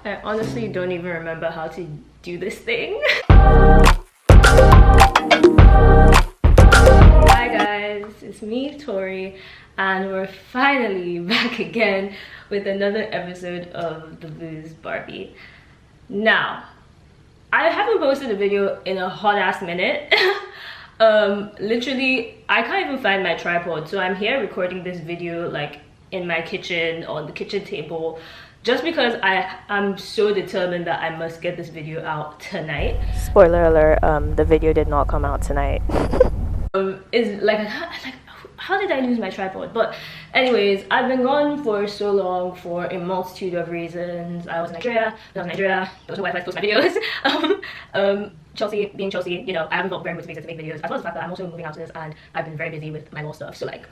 I honestly don't even remember how to do this thing. Hi guys, it's me, Tori, and we're finally back again with another episode of The Booze Barbie. Now, I haven't posted a video in a hot ass minute. Literally, I can't even find my tripod, so I'm here recording this video like in my kitchen, on the kitchen table, just because I'm so determined that I must get this video out tonight. Spoiler alert, the video did not come out tonight. Is like how did I lose my tripod? But anyways, I've been gone for so long for a multitude of reasons. I was in Nigeria, there was no Wi-Fi to post my videos. Chelsea being Chelsea, you know, I haven't got very motivated to make videos, as well as the fact that I'm also moving out to this and I've been very busy with my law stuff, so like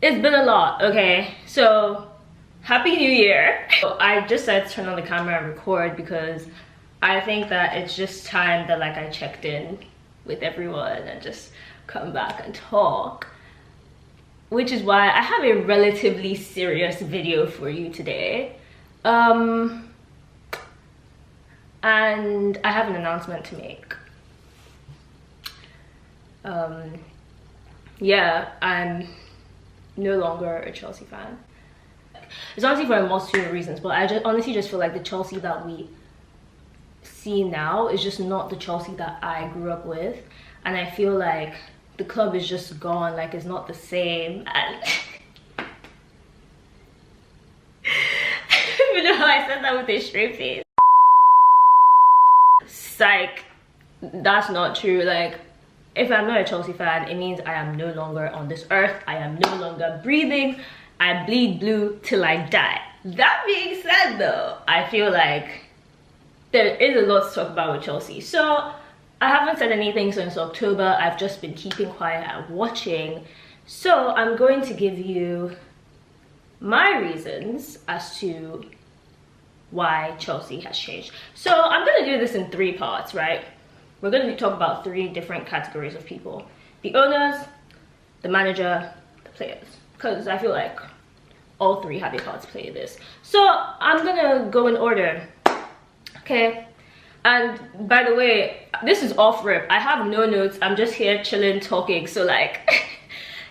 it's been a lot. Okay, so Happy New Year. So I just decided to turn on the camera and record because I think that it's just time that like I checked in with everyone and just come back and talk, which is why I have a relatively serious video for you today. And I have an announcement to make. Yeah, I'm no longer a Chelsea fan. It's honestly for a multitude of reasons, but I honestly just feel like the Chelsea that we see now is just not the Chelsea that I grew up with, and I feel like the club is just gone, like it's not the same. And you know how I said that with a straight face? Psych, that's not true. Like, if I'm not a Chelsea fan, it means I am no longer on this earth. I am no longer breathing. I bleed blue till I die. That being said though, I feel like there is a lot to talk about with Chelsea. So I haven't said anything since October. I've just been keeping quiet and watching. So I'm going to give you my reasons as to why Chelsea has changed. So I'm going to do this in 3 parts, right? We're going to talk about 3 different categories of people: the owners, the manager, the players, because I feel like all 3 have a part to play in this. So I'm gonna go in order, okay? And by the way, this is off rip. I have no notes. I'm just here chilling, talking. So like,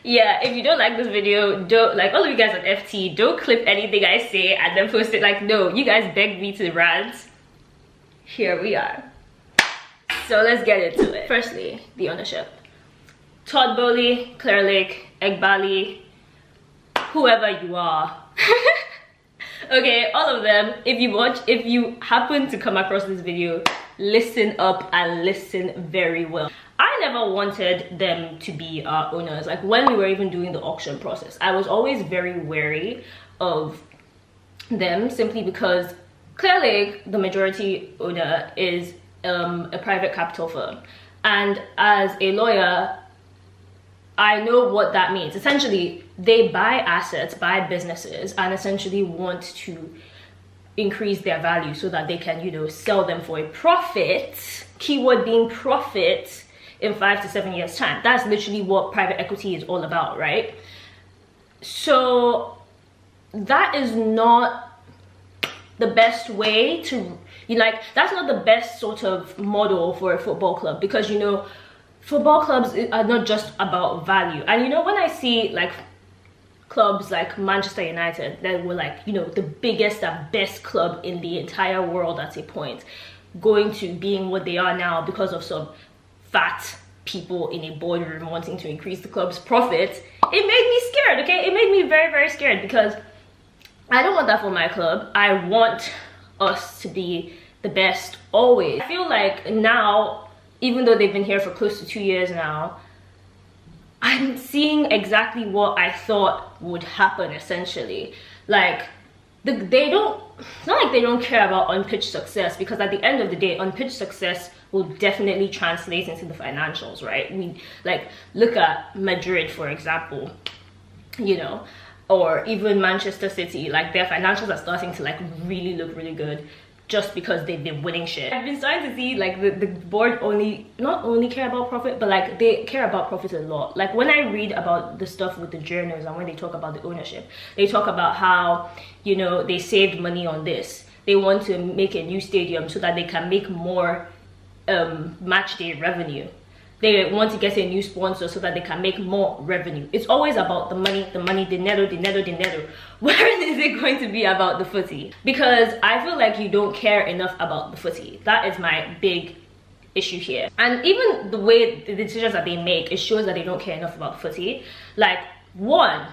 yeah, if you don't like this video, don't, like all of you guys on FT, don't clip anything I say and then post it. Like, no, you guys begged me to rant. Here we are. So let's get into it. Firstly, the ownership. Todd Bowley, Claire Lake, Egbali, whoever you are. Okay, all of them. If you happen to come across this video, listen up and listen very well. I never wanted them to be our owners. Like when we were even doing the auction process, I was always very wary of them, simply because Claire Lake, the majority owner, is a private capital firm, and as a lawyer I know what that means. Essentially, they buy assets, buy businesses, and essentially want to increase their value so that they can, you know, sell them for a profit, keyword being profit, in 5 to 7 years time. That's literally what private equity is all about, right? So that is not the best way to, like, that's not the best sort of model for a football club, because, you know, football clubs are not just about value. And you know, when I see like clubs like Manchester United that were like, you know, the biggest and best club in the entire world at a point, going to being what they are now because of some fat people in a boardroom wanting to increase the club's profits, it made me scared. Okay, it made me very, very scared, because I don't want that for my club. I want us to be the best always. I feel like now, even though they've been here for close to 2 years now, I'm seeing exactly what I thought would happen, essentially. Like, they don't, it's not like they don't care about on-pitch success, because at the end of the day, on-pitch success will definitely translate into the financials, right? We, like, look at Madrid, for example, you know, or even Manchester City. Like, their financials are starting to like really look really good, just because they've been winning shit. I've been starting to see like the board not only care about profit, but like they care about profit a lot. Like when I read about the stuff with the journals and when they talk about the ownership, they talk about how, you know, they saved money on this, they want to make a new stadium so that they can make more match day revenue. They want to get a new sponsor so that they can make more revenue. It's always about the money, dinero. Where is it going to be about the footy? Because I feel like you don't care enough about the footy. That is my big issue here. And even the way the decisions that they make, it shows that they don't care enough about footy. Like, one,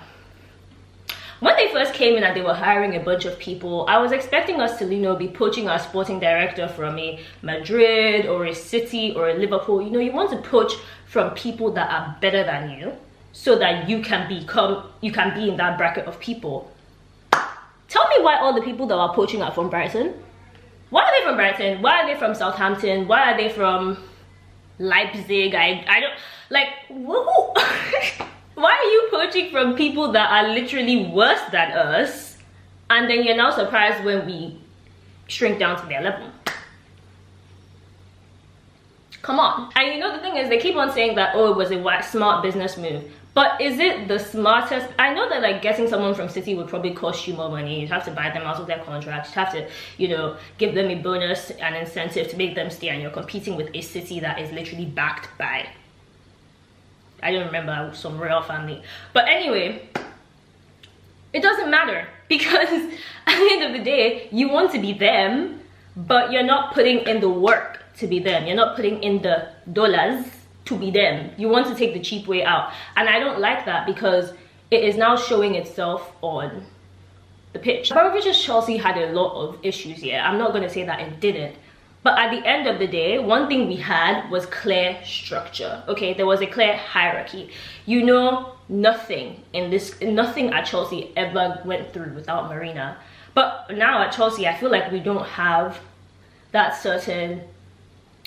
when they first came in and they were hiring a bunch of people, I was expecting us to, you know, be poaching our sporting director from a Madrid or a City or a Liverpool. You know, you want to poach from people that are better than you so that you can be in that bracket of people. Tell me why all the people that are poaching are from Brighton. Why are they from Brighton? Why are they from Southampton? Why are they from Leipzig? I don't, like, whoa. Why are you poaching from people that are literally worse than us, and then you're now surprised when we shrink down to their level? Come on. And you know, the thing is, they keep on saying that, oh, it was a smart business move. But is it the smartest? I know that, like, getting someone from City would probably cost you more money. You'd have to buy them out of their contract. You'd have to, you know, give them a bonus and incentive to make them stay, and you're competing with a City that is literally backed by, I don't remember, some royal family. But anyway, it doesn't matter, because at the end of the day, you want to be them, but you're not putting in the work to be them. You're not putting in the dollars to be them. You want to take the cheap way out. And I don't like that, because it is now showing itself on the pitch. Abramovich's Chelsea had a lot of issues here. I'm not going to say that it didn't. But at the end of the day, one thing we had was clear structure. Okay, there was a clear hierarchy. You know, nothing at Chelsea ever went through without Marina. But now at Chelsea, I feel like we don't have that certain,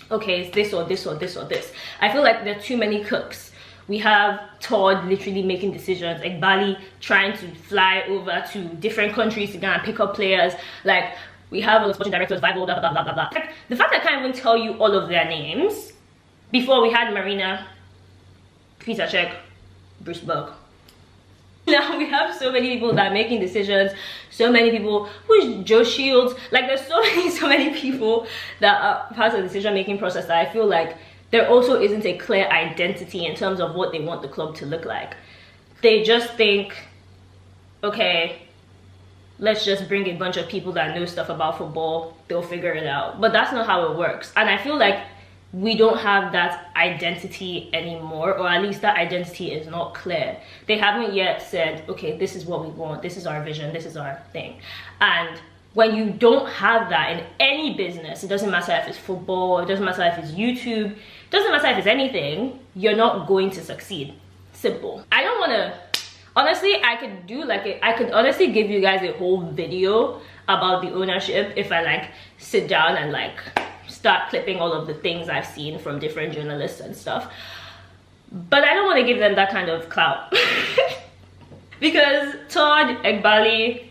okay, it's this or this or this or this. I feel like there are too many cooks. We have Todd literally making decisions, like Bali trying to fly over to different countries to go and pick up players. Like, we have all the sporting directors, blah, blah, blah, blah, blah, blah. Like, the fact that I can't even tell you all of their names. Before, we had Marina, Peter Cech, Bruce Berg. Now we have so many people that are making decisions, so many people, who's Joe Shields? Like, there's so many people that are part of the decision-making process that I feel like there also isn't a clear identity in terms of what they want the club to look like. They just think, okay, let's just bring a bunch of people that know stuff about football, they'll figure it out. But that's not how it works. And I feel like we don't have that identity anymore, or at least that identity is not clear. They haven't yet said, okay, this is what we want, this is our vision, this is our thing. And when you don't have that in any business, it doesn't matter if it's football, it doesn't matter if it's YouTube, it doesn't matter if it's anything, you're not going to succeed. Simple. I don't want to, honestly, I could honestly give you guys a whole video about the ownership if I like sit down and like start clipping all of the things I've seen from different journalists and stuff. But I don't want to give them that kind of clout. Because Todd, Egbali,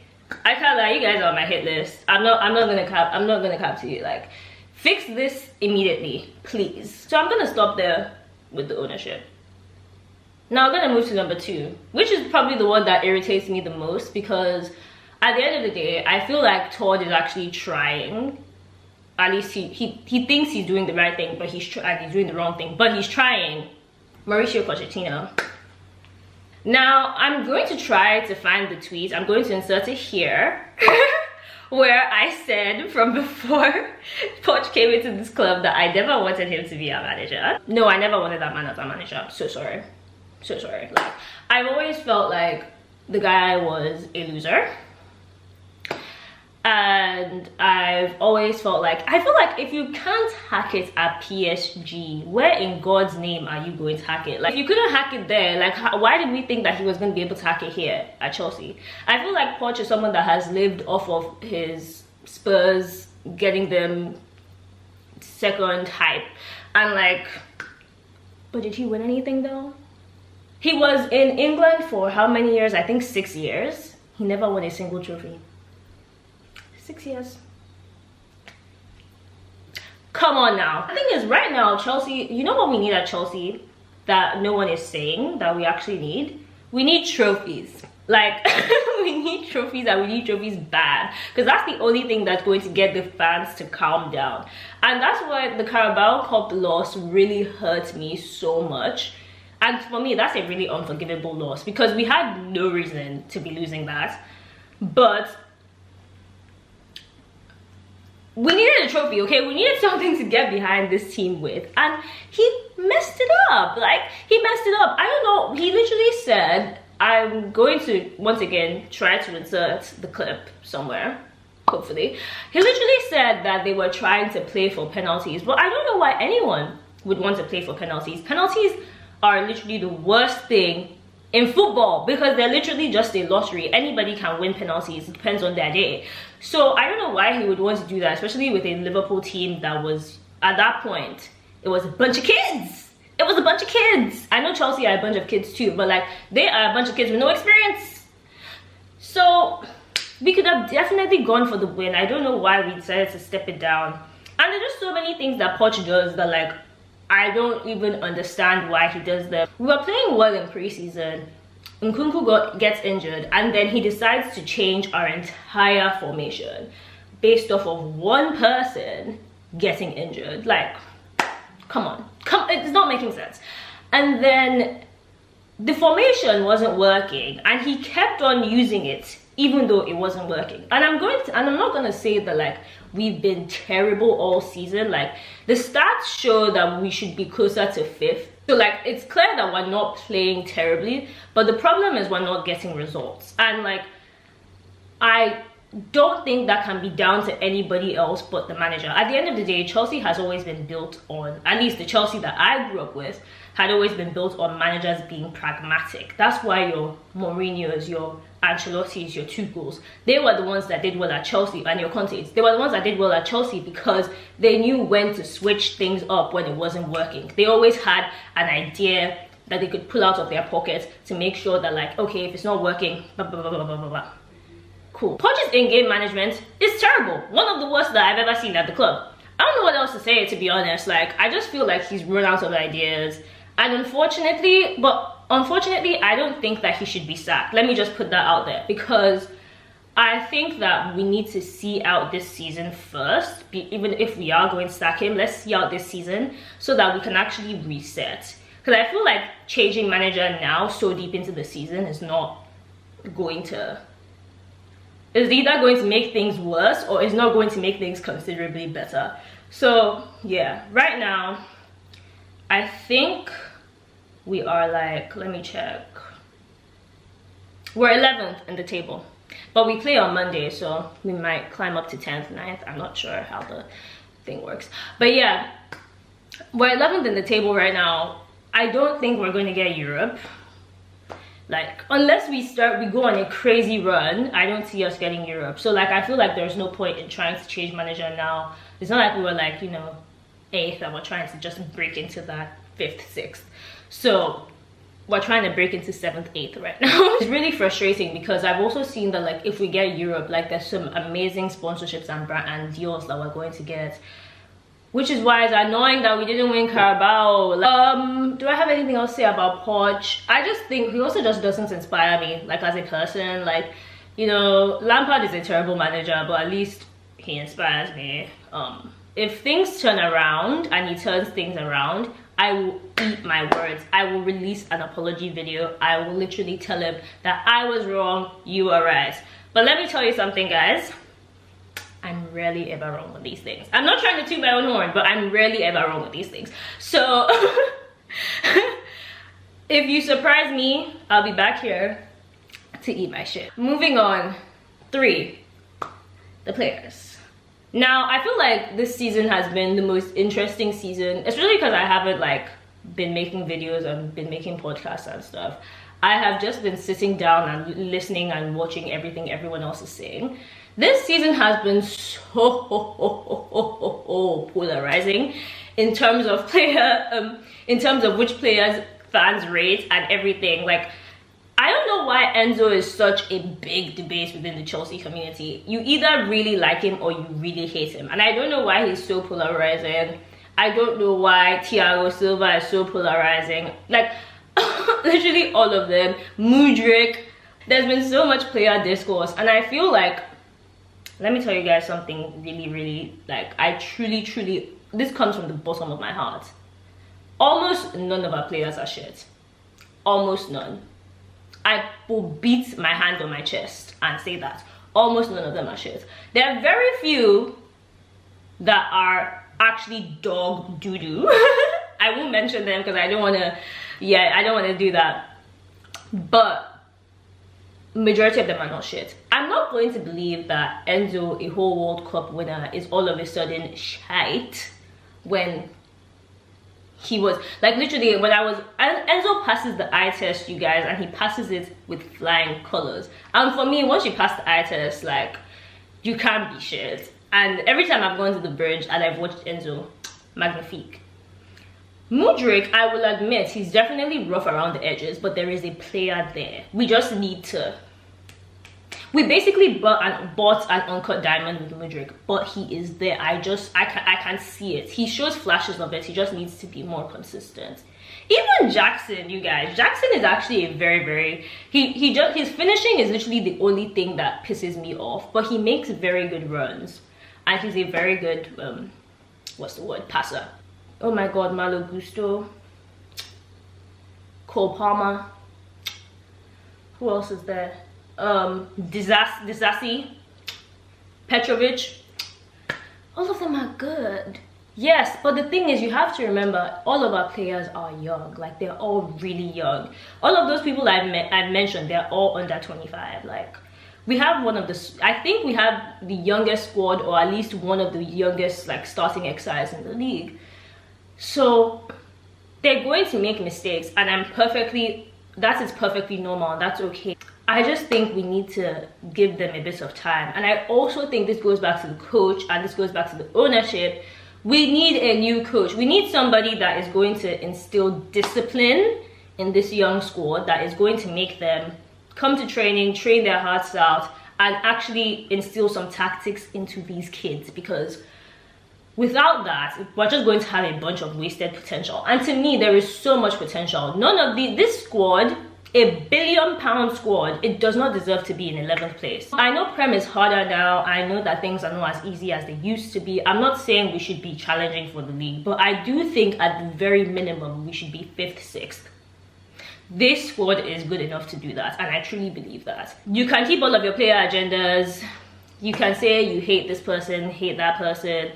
I can't lie, you guys are on my hit list. I'm not gonna cap to you. Like, fix this immediately, please. So I'm gonna stop there with the ownership. Now I'm gonna move to number 2, which is probably the one that irritates me the most, because at the end of the day, I feel like Todd is actually trying. At least he thinks he's doing the right thing, but he's doing the wrong thing, but he's trying. Mauricio Pochettino. Now I'm going to try to find the tweet. I'm going to insert it here. Where I said from before Poch came into this club that I never wanted him to be our manager. No, I never wanted that man as our manager. So sorry. So sorry. Like, I've always felt like the guy was a loser. And I've always felt like, I feel like if you can't hack it at PSG, where in God's name are you going to hack it? Like, if you couldn't hack it there, like, why did we think that he was going to be able to hack it here at Chelsea? I feel like Poch is someone that has lived off of his Spurs, getting them second hype. And like, but did he win anything though? He was in England for how many years? I think 6 years. He never won a single trophy. 6 years. Come on now. The thing is, right now, Chelsea, you know what we need at Chelsea that no one is saying that we actually need? We need trophies. Like, we need trophies, and we need trophies bad, because that's the only thing that's going to get the fans to calm down. And that's why the Carabao Cup loss really hurt me so much. And for me, that's a really unforgivable loss, because we had no reason to be losing that. But we needed a trophy, okay? We needed something to get behind this team with. And he messed it up. Like, he messed it up. I don't know. He literally said, I'm going to, once again, try to insert the clip somewhere, hopefully. He literally said that they were trying to play for penalties. But I don't know why anyone would want to play for penalties. Penalties are literally the worst thing in football, because they're literally just a lottery. Anybody can win penalties. It depends on their day. So I don't know why he would want to do that, especially with a Liverpool team that was, at that point, it was a bunch of kids. It was a bunch of kids. I know Chelsea are a bunch of kids too, but like, they are a bunch of kids with no experience. So we could have definitely gone for the win. I don't know why we decided to step it down. And there's just so many things that Poch does that, like, I don't even understand why he does them. We were playing well in preseason. Nkunku gets injured, and then he decides to change our entire formation based off of one person getting injured. Like, come on, it's not making sense. And then the formation wasn't working, and he kept on using it even though it wasn't working. And I'm not gonna say that like we've been terrible all season. Like, the stats show that we should be closer to 5th. So like, it's clear that we're not playing terribly, but the problem is we're not getting results. And like, I don't think that can be down to anybody else but the manager. At the end of the day, Chelsea has always been built on, at least the Chelsea that I grew up with, had always been built on managers being pragmatic. That's why your Mourinho's, your Ancelotti's, your Tuchel's, they were the ones that did well at Chelsea, and your Conte's, they were the ones that did well at Chelsea because they knew when to switch things up when it wasn't working. They always had an idea that they could pull out of their pocket to make sure that, like, okay, if it's not working, blah, blah, blah, blah, blah, blah, blah. Cool. Poch's in-game management is terrible. One of the worst that I've ever seen at the club. I don't know what else to say, to be honest. Like, I just feel like he's run out of ideas. And unfortunately, I don't think that he should be sacked. Let me just put that out there, because I think that we need to see out this season first. Even if we are going to sack him, let's see out this season so that we can actually reset. Because I feel like changing manager now so deep into the season is not going to... It's either going to make things worse or it's not going to make things considerably better. So yeah, right now, I think we are like, let me check. We're 11th in the table, but we play on Monday, so we might climb up to 10th, 9th. I'm not sure how the thing works. But yeah, we're 11th in the table right now. I don't think we're going to get Europe. Like, unless we go on a crazy run, I don't see us getting Europe. So like, I feel like there's no point in trying to change manager now. It's not like we were like, you know, 8th and we're trying to just break into that 5th, 6th. So we're trying to break into 7th, 8th right now. It's really frustrating because I've also seen that, like, if we get Europe, like, there's some amazing sponsorships and deals that we're going to get, which is why it's annoying that we didn't win Carabao. Do I have anything else to say about Poch? I just think he also just doesn't inspire me, like, as a person. Like, you know, Lampard is a terrible manager, but at least he inspires me. If things turn around and he turns things around, I will eat my words. I will release an apology video. I will literally tell him that I was wrong, you were right. But let me tell you something, guys. I'm rarely ever wrong with these things. I'm not trying to toot my own horn, but I'm rarely ever wrong with these things. So if you surprise me, I'll be back here to eat my shit. Moving on. 3, the players. Now, I feel like this season has been the most interesting season, especially because I haven't, like, been making videos and been making podcasts and stuff. I have just been sitting down and listening and watching everything everyone else is saying. This season has been so polarizing in terms of which players fans rate and everything. Like, I don't know why Enzo is such a big debate within the Chelsea community. You either really like him or you really hate him. And I don't know why he's so polarizing. I don't know why Thiago Silva is so polarizing. Like, literally all of them. Mudryk. There's been so much player discourse, and I feel like, let me tell you guys something really, like, I truly, this comes from the bottom of my heart. Almost none of our players are shit. Almost none. I will beat my hand on my chest and say that. Almost none of them are shit. There are very few that are actually dog doo-doo. I won't mention them because I don't want to, I don't want to do that. But majority of them are not shit. I'm not going to believe that Enzo, a whole World Cup winner, is all of a sudden shite when he was, like, literally, when Enzo passes the eye test, you guys, and he passes it with flying colors. And for me, once you pass the eye test, like, you can't be shit. And every time I've gone to the bridge and I've watched Enzo, magnifique. Mudryk, I will admit, he's definitely rough around the edges, but there is a player there. We just need to. We basically bought an uncut diamond with Mudryk, but he is there. I can see it. He shows flashes of it. He just needs to be more consistent. Even Jackson, you guys, Jackson is actually a very his finishing is literally the only thing that pisses me off, but he makes very good runs, and he's a very good what's the word, passer. Oh my god, Malo Gusto, Cole Palmer, who else is there? Disasi, Petrovic, all of them are good. Yes, but the thing is, you have to remember, all of our players are young. Like, they're all really young. All of those people I've mentioned, they're all under 25. Like, we have one of the, I think we have the youngest squad, or at least one of the youngest, like, starting XIs in the league. So they're going to make mistakes, and that is perfectly normal. That's okay. I just think we need to give them a bit of time. And I also think this goes back to the coach, and this goes back to the ownership. We need a new coach. We need somebody that is going to instill discipline in this young squad, that is going to make them come to training, train their hearts out, and actually instill some tactics into these kids. Because without that, we're just going to have a bunch of wasted potential. And to me, there is so much potential. This squad, a £1 billion squad, it does not deserve to be in 11th place. I know Prem is harder now. I know that things are not as easy as they used to be. I'm not saying we should be challenging for the league, but I do think at the very minimum we should be 5th, 6th. This squad is good enough to do that, and I truly believe that. You can keep all of your player agendas. You can say you hate this person, hate that person.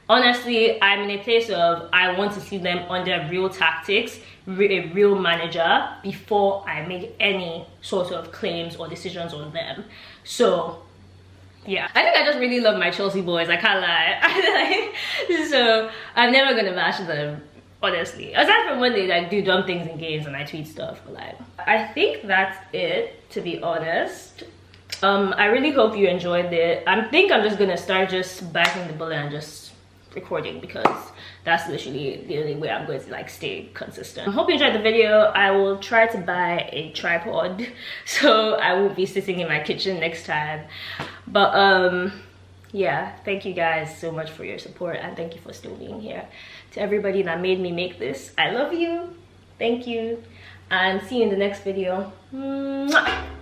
Honestly, I'm in a place of, I want to see them under real tactics, a real manager, before I make any sort of claims or decisions on them. So yeah, I think I just really love my Chelsea boys, I can't lie. So I'm never gonna bash them, honestly, aside from when they like do dumb things in games and I tweet stuff. But like, I think that's it, to be honest. I really hope you enjoyed it. I think I'm just gonna start just biting the bullet and just recording, because that's literally the only way I'm going to like stay consistent. I hope you enjoyed the video. I will try to buy a tripod so I won't be sitting in my kitchen next time. But yeah, thank you guys so much for your support, and thank you for still being here. To everybody that made me make this, I love you, thank you, and see you in the next video. Mwah!